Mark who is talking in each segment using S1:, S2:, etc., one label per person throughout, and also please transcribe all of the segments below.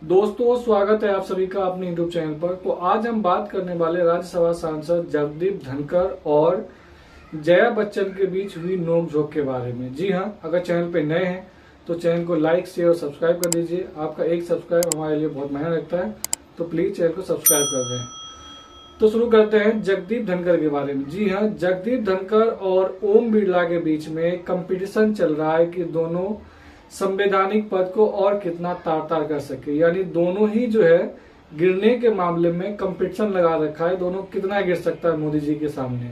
S1: दोस्तों, स्वागत है आप सभी का अपने यूट्यूब चैनल पर। तो आज हम बात करने वाले राज्यसभा सांसद जगदीप धनखड़ और जया बच्चन के बीच हुई नोकझोंक के बारे में। जी हाँ, अगर चैनल पे नए हैं तो चैनल को लाइक शेयर और सब्सक्राइब कर दीजिए। आपका एक सब्सक्राइब हमारे लिए बहुत मायने रखता है, तो प्लीज चैनल को सब्सक्राइब कर दें। तो शुरू करते हैं जगदीप धनखड़ के बारे में। जी हाँ, जगदीप धनखड़ और ओम बिरला के बीच में कंपटीशन चल रहा है कि दोनों संवैधानिक पद को और कितना तार तार कर सके। यानी दोनों ही जो है गिरने के मामले में कंपटीशन लगा रखा है, दोनों कितना गिर सकता है मोदी जी के सामने।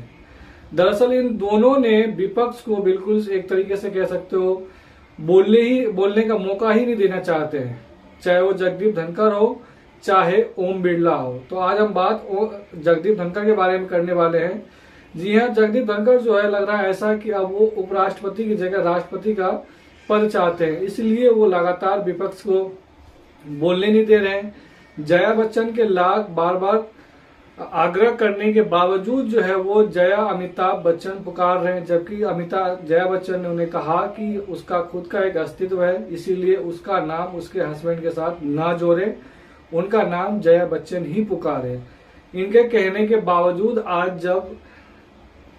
S1: दरअसल इन दोनों ने विपक्ष को बिल्कुल एक तरीके से कह सकते हो बोलने का मौका ही नहीं देना चाहते हैं, चाहे वो जगदीप धनखड़ हो चाहे ओम बिरला हो। तो आज हम बात जगदीप धनखड़ के बारे में करने वाले हैं। जी हाँ, जगदीप धनखड़ जो है लग रहा है ऐसा कि अब वो उपराष्ट्रपति की जगह राष्ट्रपति का पद चाहते हैं, इसलिए वो लगातार विपक्ष को बोलने नहीं दे रहे हैं। जया बच्चन के बार बार आग्रह करने के बावजूद जो है वो जया अमिताभ बच्चन पुकार रहे हैं, जबकि जया बच्चन ने उन्हें कहा कि उसका खुद का एक अस्तित्व है, इसीलिए उसका नाम उसके हस्बैंड के साथ ना जोड़े, उनका नाम जया बच्चन ही पुकारे। इनके कहने के बावजूद आज जब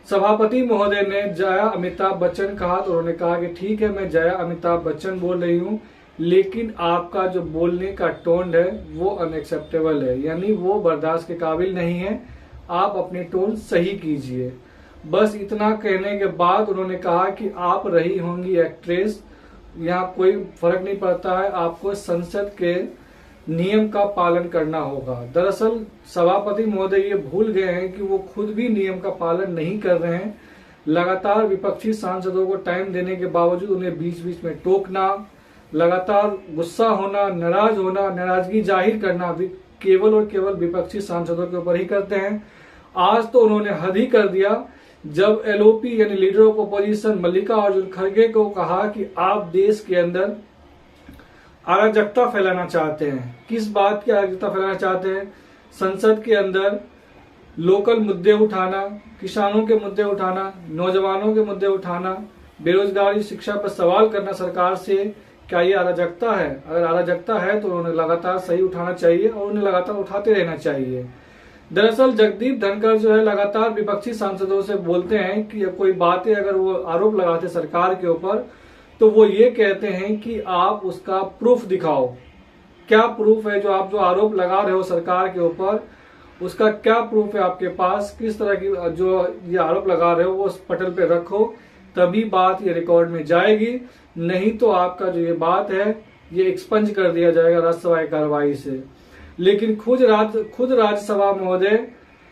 S1: सभापति महोदय ने जया अमिताभ बच्चन कहा तो उन्होंने कहा कि ठीक है, मैं जया अमिताभ बच्चन बोल रही हूँ, लेकिन आपका जो बोलने का टोन है वो अनएक्सेप्टेबल है, यानी वो बर्दाश्त के काबिल नहीं है, आप अपनी टोन सही कीजिए। बस इतना कहने के बाद उन्होंने कहा कि आप रही होंगी एक्ट्रेस, यहाँ कोई फर्क नहीं पड़ता है, आपको संसद के नियम का पालन करना होगा। दरअसल सभापति महोदय ये भूल गए हैं कि वो खुद भी नियम का पालन नहीं कर रहे हैं। लगातार विपक्षी सांसदों को टाइम देने के बावजूद उन्हें बीच बीच में टोकना, लगातार गुस्सा होना, नाराज होना, नाराजगी जाहिर करना भी केवल और केवल विपक्षी सांसदों के ऊपर ही करते हैं। आज तो उन्होंने हद ही कर दिया जब एलओपी यानी लीडर ऑफ अपोजिशन मल्लिकार्जुन खड़गे को कहा कि आप देश के अंदर अराजकता फैलाना चाहते हैं। किस बात की अराजकता फैलाना चाहते हैं? संसद के अंदर लोकल मुद्दे उठाना, किसानों के मुद्दे उठाना, नौजवानों के मुद्दे उठाना, बेरोजगारी, शिक्षा पर सवाल करना सरकार से। क्या ये अराजकता है? अगर अराजकता है तो उन्हें लगातार सही उठाना चाहिए और उन्हें लगातार उठाते रहना चाहिए। दरअसल जगदीप धनखड़ जो है लगातार विपक्षी सांसदों से बोलते हैं कि कोई बातें अगर वो आरोप लगाते सरकार के ऊपर तो वो ये कहते हैं कि आप उसका प्रूफ दिखाओ। क्या प्रूफ है? जो आप जो आरोप लगा रहे हो सरकार के ऊपर, उसका क्या प्रूफ है आपके पास? किस तरह की जो ये आरोप लगा रहे हो वो उस पटल पे रखो, तभी बात ये रिकॉर्ड में जाएगी, नहीं तो आपका जो ये बात है ये एक्सपंज कर दिया जाएगा राज्यसभा की कार्रवाई से। लेकिन खुद राज्यसभा महोदय,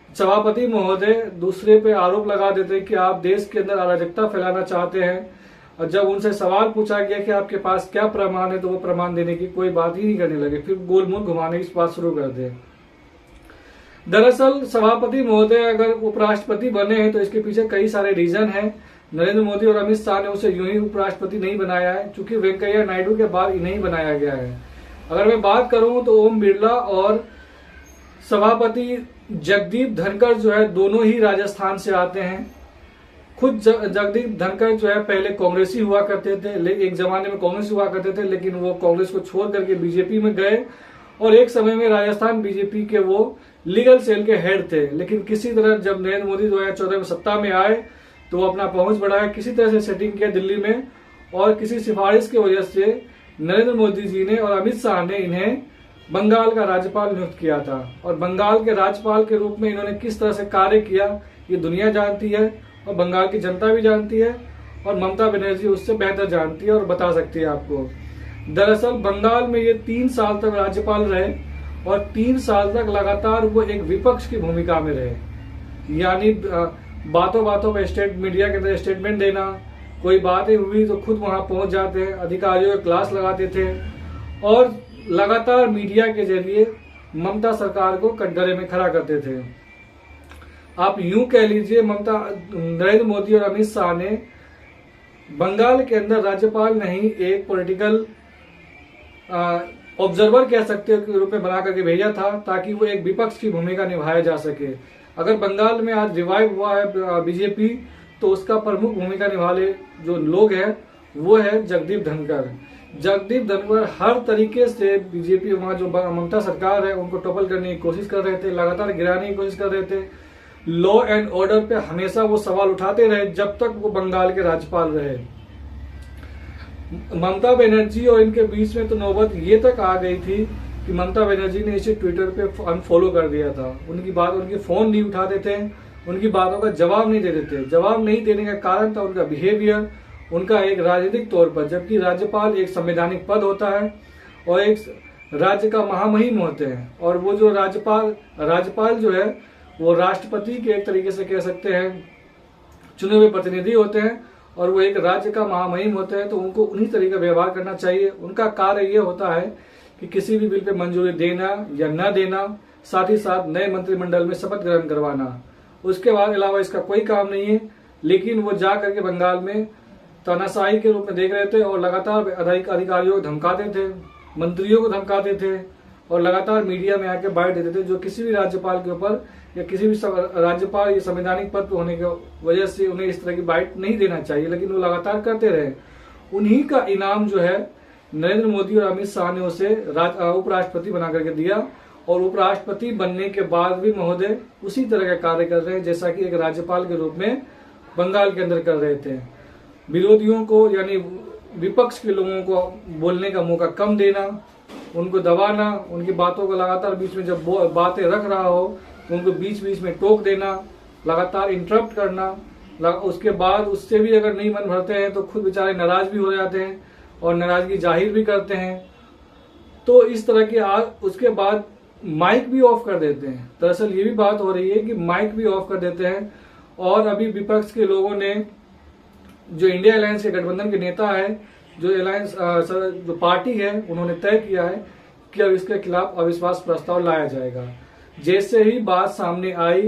S1: सभापति महोदय दूसरे पे आरोप लगा देते हैं कि आप देश के अंदर अराजकता फैलाना चाहते हैं। और जब उनसे सवाल पूछा गया कि आपके पास क्या प्रमाण है तो वो प्रमाण देने की कोई बात ही नहीं करने लगे, फिर गोलमोल घुमाने की बात शुरू कर दे। दरअसल सभापति महोदय अगर उपराष्ट्रपति बने हैं तो इसके पीछे कई सारे रीजन हैं। नरेंद्र मोदी और अमित शाह ने उसे यूं ही उपराष्ट्रपति नहीं बनाया है, क्योंकि वेंकैया नायडू के बाद इन्हें बनाया गया है। अगर मैं बात करूं तो ओम बिरला और सभापति जगदीप धनखड़ जो है दोनों ही राजस्थान से आते हैं। खुद जगदीप धनखड़ जो है पहले कांग्रेसी हुआ करते थे, एक जमाने में कांग्रेस हुआ करते थे, लेकिन वो कांग्रेस को छोड़ करके बीजेपी में गए और एक समय में राजस्थान बीजेपी के वो लीगल सेल के हेड थे। लेकिन किसी तरह जब नरेंद्र मोदी 2014 में सत्ता में आए तो वो अपना पहुंच बढ़ाया, किसी तरह से सेटिंग किया दिल्ली में, और किसी सिफारिश की वजह से नरेंद्र मोदी जी ने और अमित शाह ने इन्हें बंगाल का राज्यपाल नियुक्त किया था। और बंगाल के राज्यपाल के रूप में इन्होंने किस तरह से कार्य किया ये दुनिया जानती है और बंगाल की जनता भी जानती है, और ममता बनर्जी उससे बेहतर जानती है और बता सकती है आपको। दरअसल बंगाल में ये 3 साल तक राज्यपाल रहे और 3 साल तक लगातार वो एक विपक्ष की भूमिका में रहे। यानी बातों बातों में मीडिया के अंदर स्टेटमेंट देना, कोई बातें हुई तो खुद वहां पहुंच जाते हैं, अधिकारियों को क्लास लगाते थे और लगातार मीडिया के जरिए ममता सरकार को कटघरे में खड़ा करते थे। आप यूं कह लीजिए नरेंद्र मोदी और अमित शाह ने बंगाल के अंदर राज्यपाल नहीं, एक पॉलिटिकल ऑब्जर्वर कह सकते हो के रूप में बना करके भेजा था, ताकि वो एक विपक्ष की भूमिका निभाया जा सके। अगर बंगाल में आज रिवाइव हुआ है बीजेपी तो उसका प्रमुख भूमिका निभाने जो लोग हैं वो है जगदीप धनखड़। जगदीप धनखड़ हर तरीके से बीजेपी, वहां जो ममता सरकार है उनको टॉपल करने की कोशिश कर रहे थे, लगातार गिराने की कोशिश कर रहे थे। लॉ एंड ऑर्डर पे हमेशा वो सवाल उठाते रहे जब तक वो बंगाल के राज्यपाल रहे। ममता बनर्जी और इनके बीच में तो नौबत ये तक आ गई थी कि ममता बनर्जी ने इसे ट्विटर पे अनफॉलो कर दिया था। उनकी फोन नहीं उठाते थे, उनकी बातों का जवाब नहीं देते थे। जवाब नहीं देने का कारण था उनका बिहेवियर, उनका एक राजनीतिक तौर पर, जबकि राज्यपाल एक संवैधानिक पद होता है और एक राज्य का महामहिम होते हैं। और वो जो राज्यपाल जो है वो राष्ट्रपति के एक तरीके से कह सकते हैं चुने हुए प्रतिनिधि होते हैं और वो एक राज्य का महामहिम होते हैं, तो उनको उन्हीं तरीके का व्यवहार करना चाहिए। उनका कार्य ये होता है कि किसी भी बिल पे मंजूरी देना या न देना, साथ ही साथ नए मंत्रिमंडल में शपथ ग्रहण करवाना, उसके बाद अलावा इसका कोई काम नहीं है। लेकिन वो जा करके बंगाल में तानाशाही के रूप में देख रहे थे और लगातार अधिकारियों को धमकाते थे, मंत्रियों को धमकाते थे और लगातार मीडिया में आके बाइट देते थे, जो किसी भी राज्यपाल के ऊपर या किसी भी राज्यपाल या संवैधानिक पद पर होने की वजह से उन्हें इस तरह की बाइट नहीं देना चाहिए, लेकिन वो लगातार करते रहे। उन्हीं का इनाम जो है नरेंद्र मोदी और अमित शाह ने उसे उपराष्ट्रपति बना करके दिया और उपराष्ट्रपति बनने के बाद भी महोदय उसी तरह का कार्य कर रहे हैं जैसा कि एक राज्यपाल के रूप में बंगाल के अंदर कर रहे थे। विरोधियों को यानी विपक्ष के लोगों को बोलने का मौका कम देना, उनको दबाना, उनकी बातों को लगातार बीच में जब बातें रख रहा हो तो उनको बीच बीच में टोक देना, लगातार इंटरप्ट करना, उसके बाद उससे भी अगर नहीं मन भरते हैं तो खुद बेचारे नाराज भी हो जाते हैं और नाराजगी जाहिर भी करते हैं। तो इस तरह के उसके बाद माइक भी ऑफ कर देते हैं। दरअसल ये भी बात हो रही है कि माइक भी ऑफ कर देते हैं और अभी विपक्ष के लोगों ने, जो इंडिया अलायंस के गठबंधन के नेता है, जो अलायंस जो पार्टी है, उन्होंने तय किया है कि अब इसके खिलाफ अविश्वास प्रस्ताव लाया जाएगा। जैसे ही बात सामने आई,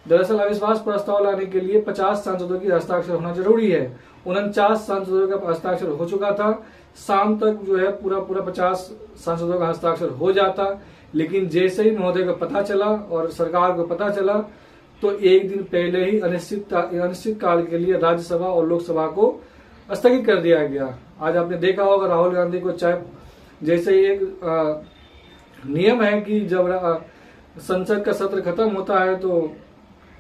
S1: दरअसल अविश्वास प्रस्ताव लाने के लिए 50 सांसदों की हस्ताक्षर होना जरूरी है। 49 सांसदों का हस्ताक्षर हो चुका था। शाम तक जो है पूरा 50 सांसदों का हस्ताक्षर हो जाता, लेकिन जैसे ही महोदय को पता चला और सरकार को पता चला तो एक दिन पहले ही अनिश्चित काल के लिए राज्यसभा और लोकसभा को स्थगित कर दिया गया। आज आपने देखा होगा राहुल गांधी को चाय, जैसे ही एक नियम है कि जब संसद का सत्र खत्म होता है तो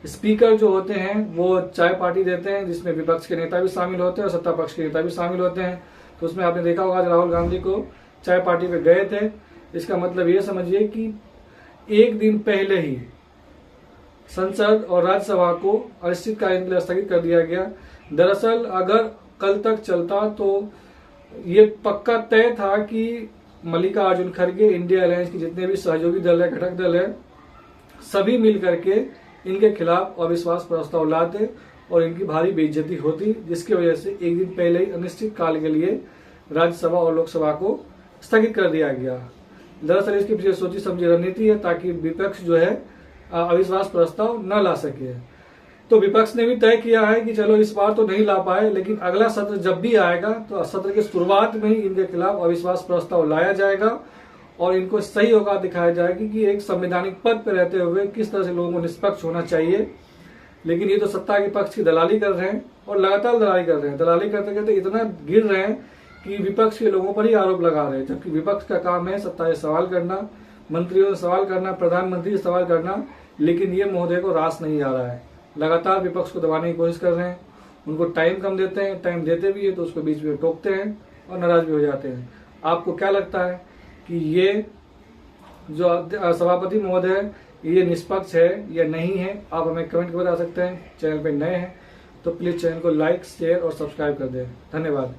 S1: स्पीकर जो होते हैं वो चाय पार्टी देते हैं, जिसमें विपक्ष के नेता भी शामिल होते हैं और सत्ता पक्ष के नेता भी शामिल होते हैं। तो उसमें आपने देखा होगा राहुल गांधी को चाय पार्टी पे गए थे। इसका मतलब ये समझिए कि एक दिन पहले ही संसद और राज्यसभा को अनिश्चितकालीन के लिए स्थगित कर दिया गया। दरअसल अगर कल तक चलता तो ये पक्का तय था कि मल्लिकार्जुन खड़गे, इंडिया अलायंस के जितने भी सहयोगी दल है, घटक दल है, सभी मिल करके इनके खिलाफ अविश्वास प्रस्ताव लाते और इनकी भारी बेइज्जती होती, जिसकी वजह से एक दिन पहले ही अनिश्चित काल के लिए राज्यसभा और लोकसभा को स्थगित कर दिया गया। दरअसल इसकी पीछे सोची समझी रणनीति है ताकि विपक्ष जो है अविश्वास प्रस्ताव न ला सके। तो विपक्ष ने भी तय किया है कि चलो इस बार तो नहीं ला पाए, लेकिन अगला सत्र जब भी आएगा तो सत्र की शुरुआत में ही इनके खिलाफ अविश्वास प्रस्ताव लाया जाएगा और इनको सही औकात दिखाया जाएगी कि एक संवैधानिक पद पर रहते हुए किस तरह से लोगों को निष्पक्ष होना चाहिए। लेकिन ये तो सत्ता के पक्ष की दलाली कर रहे हैं और लगातार दलाली कर रहे हैं। दलाली करते करते इतना गिर रहे हैं कि विपक्ष के लोगों पर ही आरोप लगा रहे हैं, जबकि विपक्ष का काम है सत्ता से सवाल करना, मंत्रियों से सवाल करना, प्रधानमंत्री से सवाल करना। लेकिन ये महोदय को रास नहीं आ रहा है। लगातार विपक्ष को दबाने की कोशिश कर रहे हैं, उनको टाइम कम देते हैं, टाइम देते भी है तो उसको बीच में टोकते हैं और नाराज भी हो जाते हैं। आपको क्या लगता है कि ये जो सभापति महोदय है ये निष्पक्ष है या नहीं है? आप हमें कमेंट कर बता सकते हैं। चैनल पे नए हैं तो प्लीज चैनल को लाइक, शेयर और सब्सक्राइब कर दें। धन्यवाद।